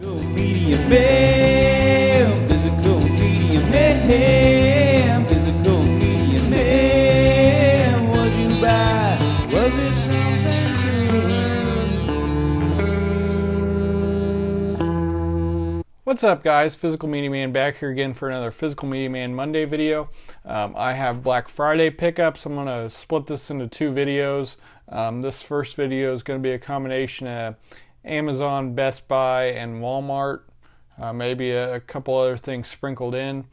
Physical media man, physical media man, physical media man. What'd you buy? Was it something good? What's up, guys? Physical Media Man back here again for another Physical Media Man Monday video. I have Black Friday pickups. I'm going to split this into two videos. This first video is going to be a combination of Amazon, Best Buy, and Walmart. Maybe a couple other things sprinkled in.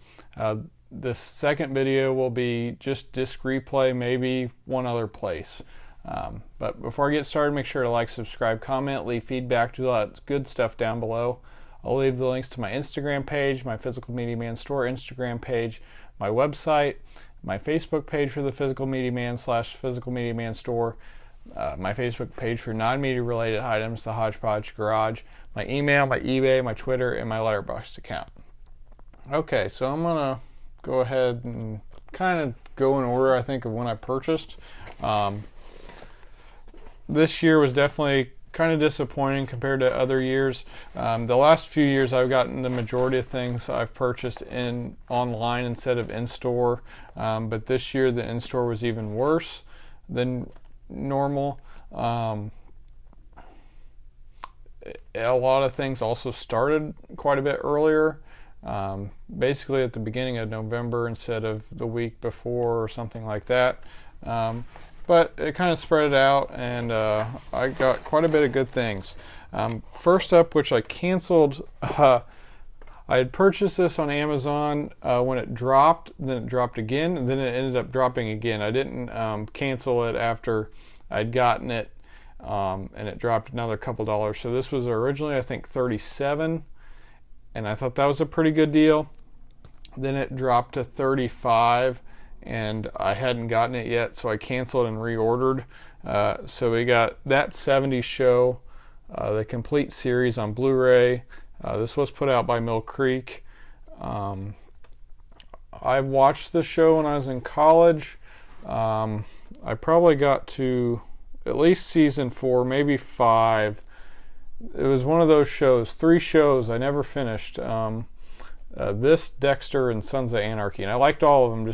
This second video will be just disc replay, maybe one other place. But before I get started, make sure to like, subscribe, comment, leave feedback, do all that good stuff down below. I'll leave the links to my Instagram page, my Physical Media Man Store Instagram page, my website, my Facebook page for the Physical Media Man / Physical Media Man Store, my Facebook page for non-media related items, the Hodgepodge Garage, my email, my eBay, my Twitter, and my Letterboxd account. Okay, so I'm going to go ahead and kind of go in order, I think, of when I purchased. This year was definitely kind of disappointing compared to other years. The last few years I've gotten the majority of things I've purchased online instead of in-store, but this year the in-store was even worse than normal. A lot of things also started quite a bit earlier, basically at the beginning of November instead of the week before or something like that. But it kind of spread it out, and I got quite a bit of good things. First up, which I canceled, I had purchased this on Amazon when it dropped, then it dropped again, and then it ended up dropping again. I didn't cancel it after I'd gotten it, and it dropped another couple dollars. So this was originally, I think, $37, and I thought that was a pretty good deal. Then it dropped to $35, and I hadn't gotten it yet, so I canceled and reordered. So we got that 70s show, the complete series on Blu-Ray. This was put out by Mill Creek. I watched the show when I was in college. I probably got to at least season 4, maybe 5. It was one of those shows, 3 shows I never finished. This, Dexter, and Sons of Anarchy, and I liked all of them,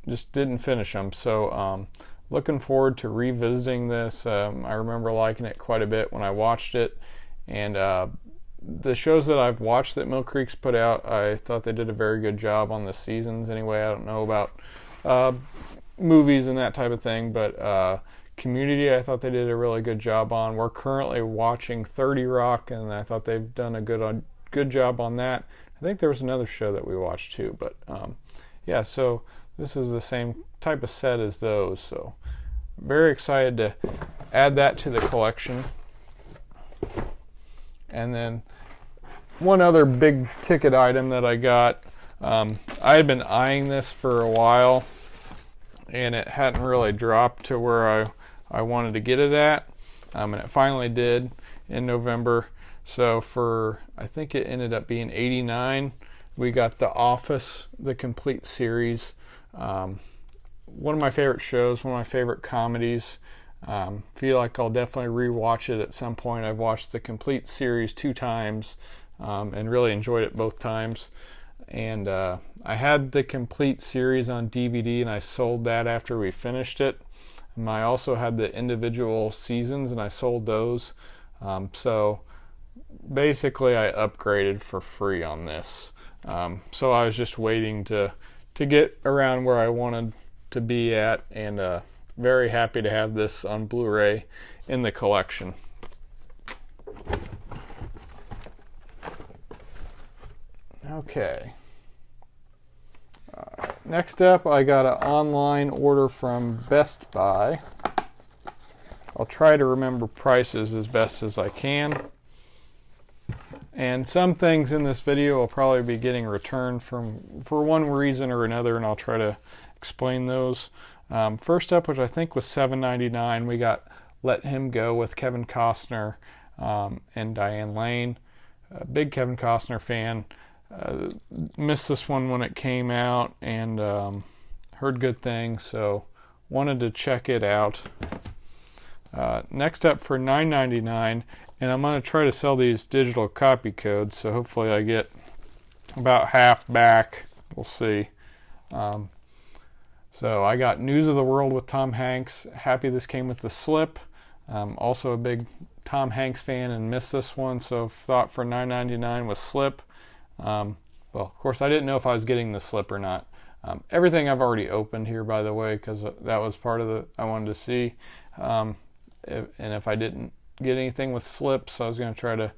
just didn't finish them. So looking forward to revisiting this. I remember liking it quite a bit when I watched it, and the shows that I've watched that Mill Creek's put out, I thought they did a very good job on the seasons. Anyway, I don't know about movies and that type of thing, but Community, I thought they did a really good job on. We're currently watching 30 Rock, and I thought they've done a good job on that. I think there was another show that we watched too, but yeah, so this is the same type of set as those, so very excited to add that to the collection. And then one other big ticket item that I got, I had been eyeing this for a while, and it hadn't really dropped to where I wanted to get it at, and it finally did in November. So for, I think it ended up being $89, we got The Office, the complete series. One of my favorite shows, one of my favorite comedies. Feel like I'll definitely rewatch it at some point. I've watched the complete series 2 times and really enjoyed it both times. And I had the complete series on DVD, and I sold that after we finished it. And I also had the individual seasons, and I sold those. So basically I upgraded for free on this. So I was just waiting to get around where I wanted to be at, and very happy to have this on Blu-ray in the collection. Okay. Next up, I got an online order from Best Buy. I'll try to remember prices as best as I can. And some things in this video will probably be getting returned for one reason or another, and I'll try to explain those. First up, which I think was $7.99, we got Let Him Go with Kevin Costner and Diane Lane. Big Kevin Costner fan. Missed this one when it came out, and heard good things, so wanted to check it out. Next up for $9.99, and I'm going to try to sell these digital copy codes, so hopefully I get about half back. We'll see. So I got News of the World with Tom Hanks. Happy this came with the slip. Also a big Tom Hanks fan and missed this one, so thought for $9.99 with slip. Well, of course, I didn't know if I was getting the slip or not. Everything I've already opened here, by the way, because that was part of the I wanted to see. And if I didn't get anything with slips, I was going to try to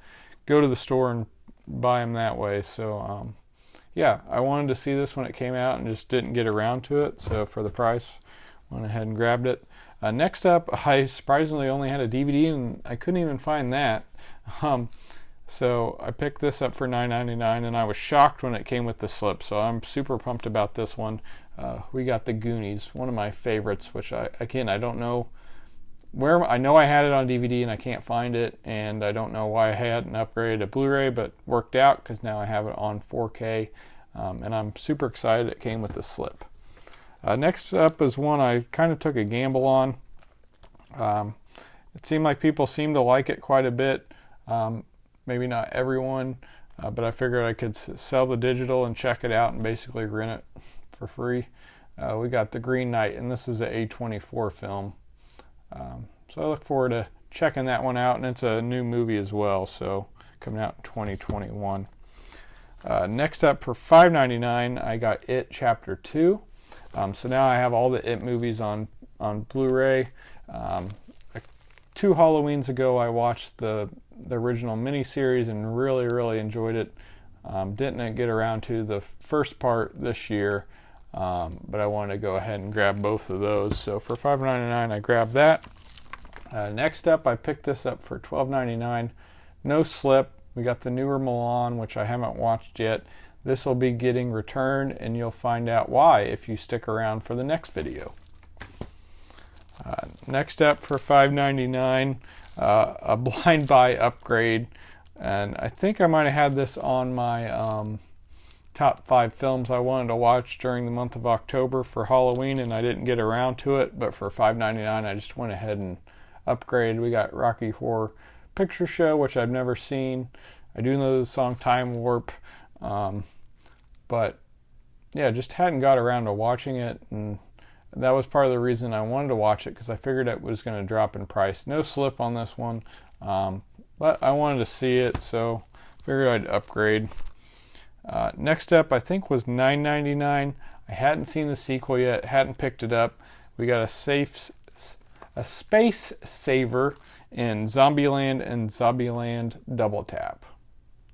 go to the store and buy them that way. So, yeah, I wanted to see this when it came out and just didn't get around to it. So for the price, went ahead and grabbed it. Next up, I surprisingly only had a DVD, and I couldn't even find that. So I picked this up for $9.99, and I was shocked when it came with the slip. So I'm super pumped about this one. We got The Goonies, one of my favorites, which I don't know where. I know I had it on DVD and I can't find it, and I don't know why I hadn't upgraded to Blu-ray, but worked out because now I have it on 4K, and I'm super excited it came with the slip. Next up is one I kind of took a gamble on. It seemed like people seemed to like it quite a bit. Maybe not everyone, but I figured I could sell the digital and check it out and basically rent it for free. We got The Green Knight, and this is an A24 film. So I look forward to checking that one out, and it's a new movie as well, so coming out in 2021. Next up for $5.99, I got It Chapter 2. So now I have all the It movies on Blu-ray. 2 Halloweens ago, I watched the original miniseries and really enjoyed it. Didn't get around to the first part this year, but I wanted to go ahead and grab both of those. So for $5.99, I grabbed that. Next up, I picked this up for $12.99. No slip. We got the newer Milan, which I haven't watched yet. This will be getting returned, and you'll find out why if you stick around for the next video. Next up for $5.99, a blind buy upgrade, and I think I might have had this on my top 5 films I wanted to watch during the month of October for Halloween, and I didn't get around to it, but for $5.99 I just went ahead and upgraded. We got Rocky Horror Picture Show, which I've never seen. I do know the song Time Warp, but yeah, just hadn't got around to watching it, and that was part of the reason I wanted to watch it, because I figured it was going to drop in price. No slip on this one, but I wanted to see it, so figured I'd upgrade. Next up, I think, was $9.99. I hadn't seen the sequel yet, hadn't picked it up. We got a space saver in Zombieland and Zombieland Double Tap.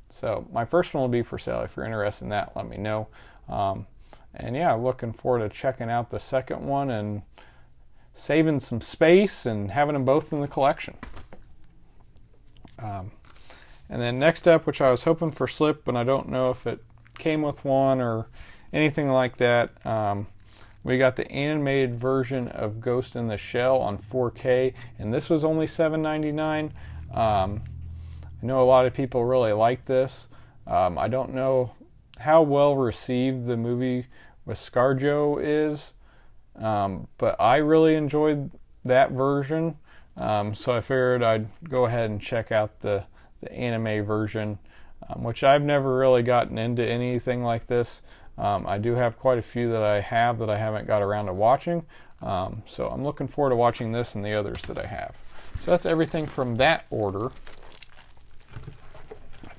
So my first one will be for sale. If you're interested in that, let me know. And yeah, looking forward to checking out the second one and saving some space and having them both in the collection. And then next up, which I was hoping for slip, and I don't know if it came with one or anything like that, we got the animated version of Ghost in the Shell on 4K, and this was only $7.99. I know a lot of people really like this. I don't know how well received the movie with ScarJo is, but I really enjoyed that version, so I figured I'd go ahead and check out the anime version, which I've never really gotten into anything like this. I do have quite a few that I haven't got around to watching, so I'm looking forward to watching this and the others that I have. So that's everything from that order.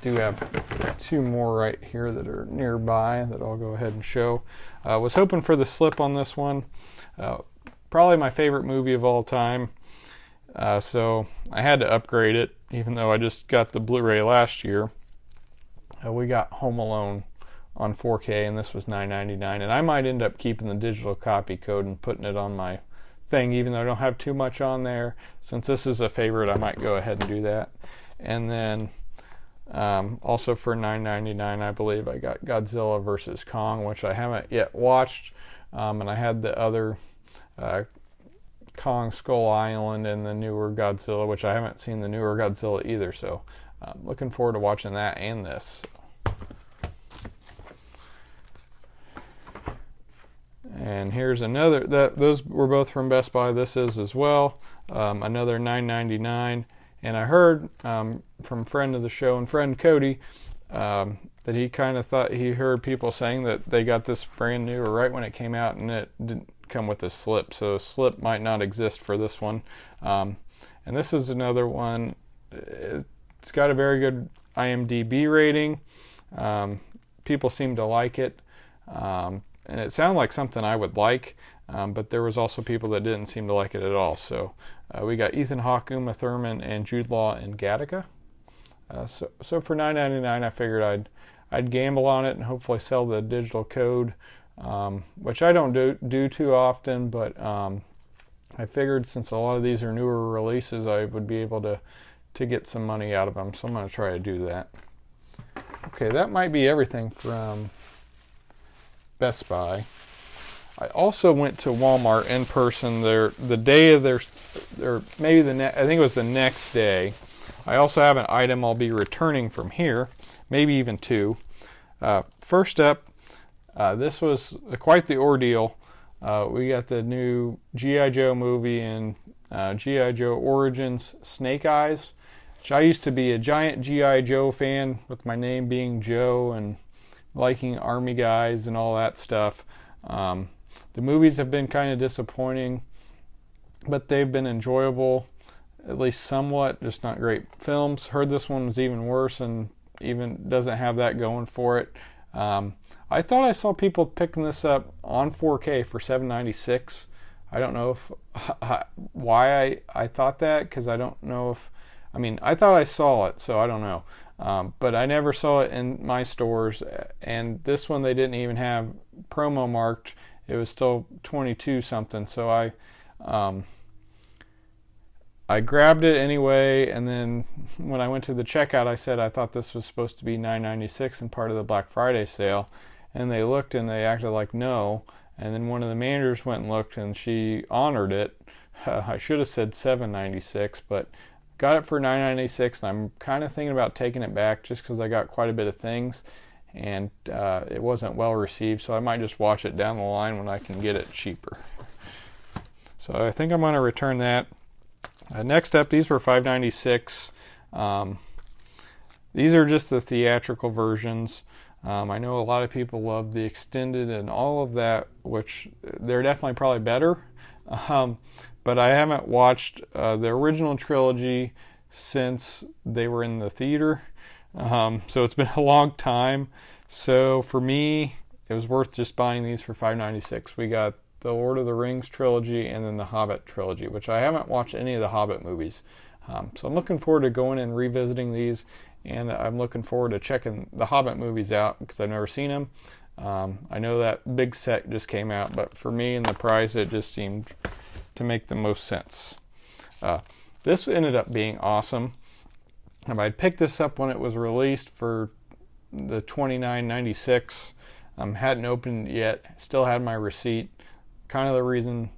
Do have 2 more right here that are nearby that I'll go ahead and show. Was hoping for the slip on this one. Probably my favorite movie of all time. So I had to upgrade it, even though I just got the Blu-ray last year. We got Home Alone on 4K, and this was $9.99. And I might end up keeping the digital copy code and putting it on my thing, even though I don't have too much on there. Since this is a favorite, I might go ahead and do that. And then also for $9.99, I believe I got Godzilla vs. Kong, which I haven't yet watched, and I had the other Kong Skull Island and the newer Godzilla, which I haven't seen the newer Godzilla either, so looking forward to watching that and this. And here's another, those were both from Best Buy. This is as well, another $9.99. And I heard from friend of the show and friend Cody that he kind of thought he heard people saying that they got this brand new or right when it came out, and it didn't come with a slip, so a slip might not exist for this one. And this is another one. It's got a very good IMDb rating. People seem to like it, and it sounded like something I would like, but there was also people that didn't seem to like it at all. So we got Ethan Hawke, Uma Thurman, and Jude Law and Gattaca. So for $9.99, I figured I'd gamble on it and hopefully sell the digital code, which I don't do too often, but I figured since a lot of these are newer releases, I would be able to get some money out of them, so I'm going to try to do that. Okay, that might be everything from Best Buy. I also went to Walmart in person the day of their maybe I think it was the next day. I also have an item I'll be returning from here, maybe even two. First up, this was quite the ordeal. We got the new G.I. Joe movie and G.I. Joe Origins Snake Eyes, which I used to be a giant G.I. Joe fan, with my name being Joe and liking Army guys and all that stuff. The movies have been kind of disappointing, but they've been enjoyable, at least somewhat, just not great films. Heard this one was even worse and even doesn't have that going for it. I thought I saw people picking this up on 4K for $7.96. I don't know why I thought that, because I don't know I thought I saw it, so I don't know. But I never saw it in my stores, and this one they didn't even have promo marked. It was still 22 something, so I grabbed it anyway, and then when I went to the checkout, I said I thought this was supposed to be $9.96 and part of the Black Friday sale, and they looked and they acted like no, and then one of the managers went and looked and she honored it. I should have said $7.96, but got it for $9.96, and I'm kind of thinking about taking it back just because I got quite a bit of things, and it wasn't well received, so I might just watch it down the line when I can get it cheaper. So I think I'm going to return that. Next up, these were $5.96. These are just the theatrical versions. I know a lot of people love the extended and all of that, which they're definitely probably better. But I haven't watched the original trilogy since they were in the theater. So it's been a long time. So for me, it was worth just buying these for $5.96. We got the Lord of the Rings trilogy and then the Hobbit trilogy, which I haven't watched any of the Hobbit movies. So I'm looking forward to going and revisiting these, and I'm looking forward to checking the Hobbit movies out because I've never seen them. I know that big set just came out, but for me and the price, it just seemed to make the most sense. This ended up being awesome. I'd picked this up when it was released for the $29.96. Hadn't opened it yet, still had my receipt. One of the reasons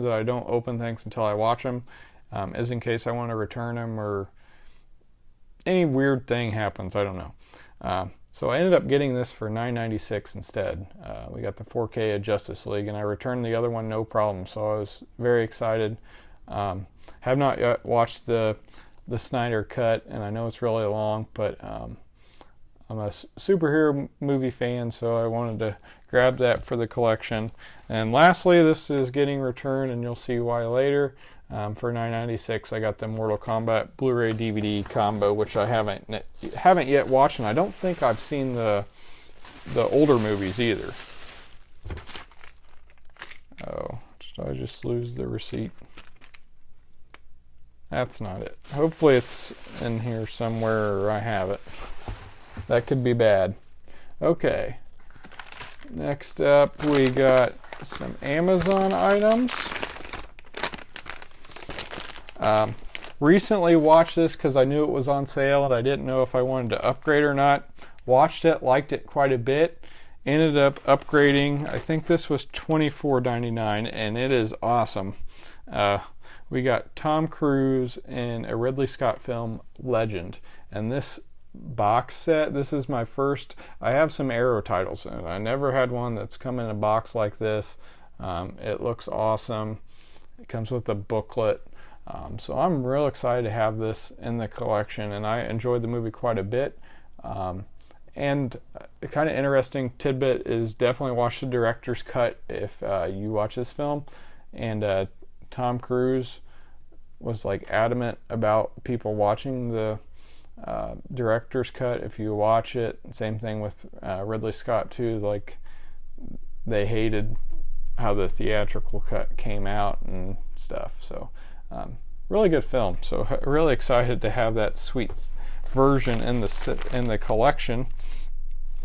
that I don't open things until I watch them is in case I want to return them or any weird thing happens. I don't know. So I ended up getting this for $9.96 instead. We got the 4K of Justice League, and I returned the other one no problem. So I was very excited. Have not yet watched the Snyder Cut, and I know it's really long, but I'm a superhero movie fan, so I wanted to grab that for the collection. And lastly, this is getting returned, and you'll see why later. For $9.96, I got the Mortal Kombat Blu-Ray DVD combo, which I haven't yet watched, and I don't think I've seen the older movies either. Oh, did I just lose the receipt? That's not it. Hopefully it's in here somewhere, or I have it. That could be bad. Okay. Next up, we got some Amazon items. Recently watched this because I knew it was on sale and I didn't know if I wanted to upgrade or not. Watched it, liked it quite a bit. Ended up upgrading. I think this was $24.99, and it is awesome. We got Tom Cruise in a Ridley Scott film, Legend, and this box set. This is my first. I have some Arrow titles, and I never had one that's come in a box like this. It looks awesome. It comes with a booklet. So I'm real excited to have this in the collection, and I enjoyed the movie quite a bit. And a kind of interesting tidbit is definitely watch the director's cut if you watch this film. And Tom Cruise was like adamant about people watching the director's cut if you watch it. Same thing with Ridley Scott too. Like, they hated how the theatrical cut came out and stuff. So really good film. So really excited to have that sweet version in the collection.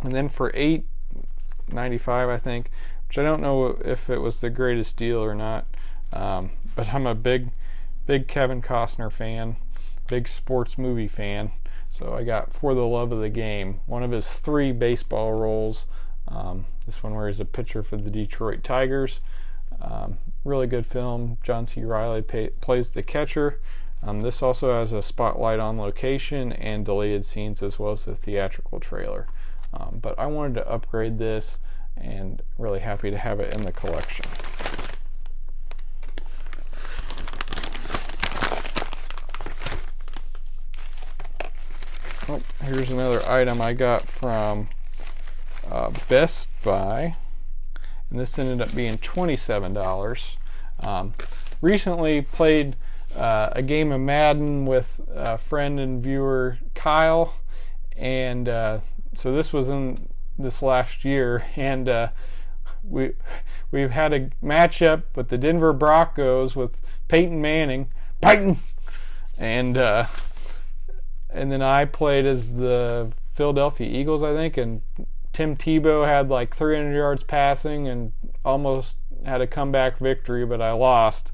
And then for $8.95, I think, which I don't know if it was the greatest deal or not, but I'm a big Kevin Costner fan, big sports movie fan. So I got For the Love of the Game, one of his 3 baseball roles. This one where he's a pitcher for the Detroit Tigers. Really good film. John C. Reilly plays the catcher. This also has a spotlight on location and deleted scenes, as well as the theatrical trailer. But I wanted to upgrade this, and really happy to have it in the collection. Oh, here's another item I got from Best Buy, and this ended up being $27. Recently played a game of Madden with a friend and viewer, Kyle, and so this was in this last year, and we've had a matchup with the Denver Broncos with Peyton Manning, and then I played as the Philadelphia Eagles, I think, and Tim Tebow had like 300 yards passing and almost had a comeback victory, but I lost.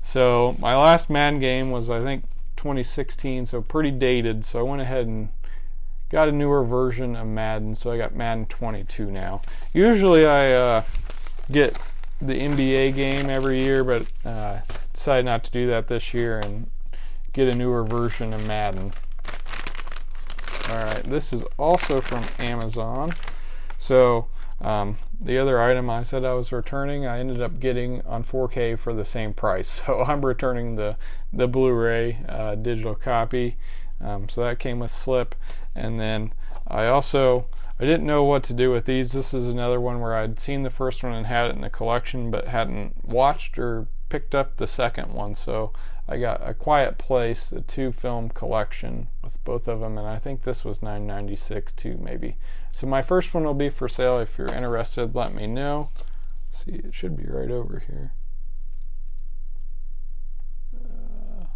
So my last Madden game was, I think, 2016, so pretty dated. So I went ahead and got a newer version of Madden, so I got Madden 22 now. Usually I get the NBA game every year, but decided not to do that this year and get a newer version of Madden. Alright, this is also from Amazon. So the other item I said I was returning, I ended up getting on 4K for the same price. So I'm returning the Blu-Ray digital copy. So that came with slip. And then I didn't know what to do with these. This is another one where I'd seen the first one and had it in the collection, but hadn't watched or picked up the second one. So I got A Quiet Place, the 2-film collection with both of them, and I think this was $9.96 too, maybe. So my first one will be for sale. If you're interested, let me know. See, it should be right over here. I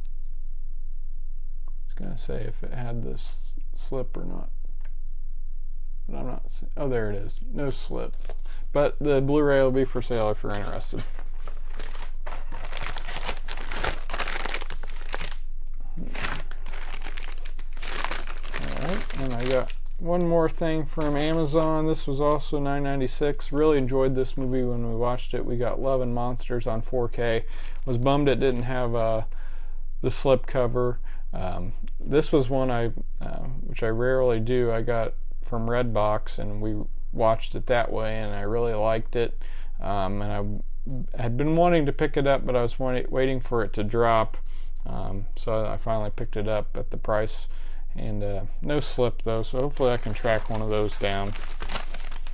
was gonna say if it had this slip or not, but I'm not. Oh, there it is. No slip. But the Blu-ray will be for sale if you're interested. Alright, and I got one more thing from Amazon. This was also $9.96. Really enjoyed this movie when we watched it. We got Love and Monsters on 4K. Was bummed it didn't have the slip cover. This was one which I rarely do. I got from Redbox, and we watched it that way, and I really liked it. And I had been wanting to pick it up, but I was waiting for it to drop. So I finally picked it up at the price, and no slip though, so hopefully I can track one of those down.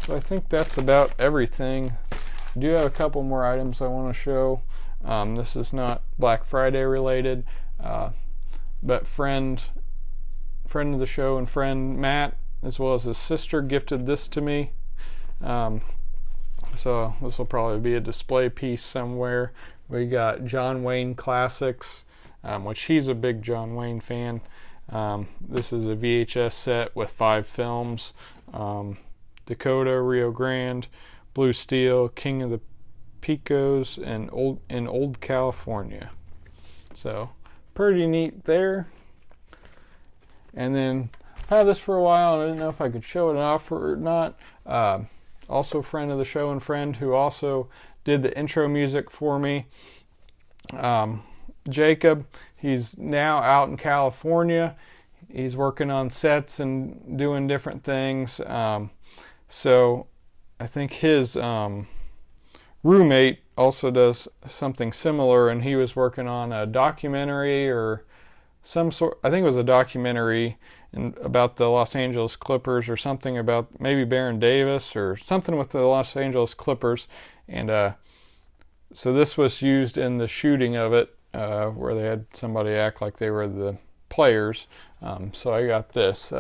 So I think that's about everything. I do have a couple more items I want to show. This is not Black Friday related, but friend of the show and friend Matt, as well as his sister, gifted this to me. So this will probably be a display piece somewhere. We got John Wayne Classics, which he's a big John Wayne fan. This is a VHS set with 5 films. Dakota, Rio Grande, Blue Steel, King of the Pecos, and Old California. So pretty neat there. And then I've had this for a while, and I didn't know if I could show it off or not. Also friend of the show and friend who also did the intro music for me. Jacob, he's now out in California. he's working on sets and doing different things. So I think his roommate also does something similar, and he was working on a documentary or some sort. I think it was a documentary about the Los Angeles Clippers, or something about maybe Baron Davis or something with the Los Angeles Clippers. And so this was used in the shooting of it, where they had somebody act like they were the players. So I got this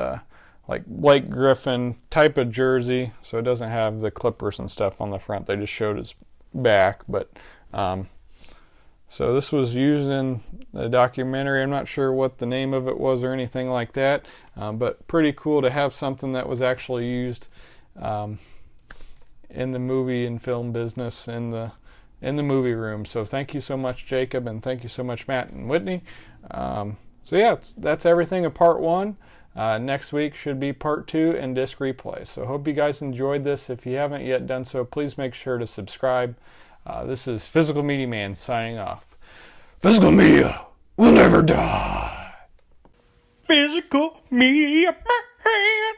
like Blake Griffin type of jersey, so it doesn't have the Clippers and stuff on the front. They just showed his back. But so this was used in the documentary. I'm not sure what the name of it was or anything like that, but pretty cool to have something that was actually used in the movie and film business in the movie room. So thank you so much, Jacob, and thank you so much, Matt and Whitney. So yeah, that's everything of part 1. Next week should be part 2 and disc replay. So hope you guys enjoyed this. If you haven't yet done so, please make sure to subscribe. This is Physical Media Man signing off. Physical media will never die. Physical Media Man.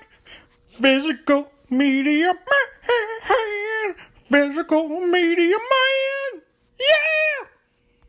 Physical Media Man. Physical Media Man. Yeah!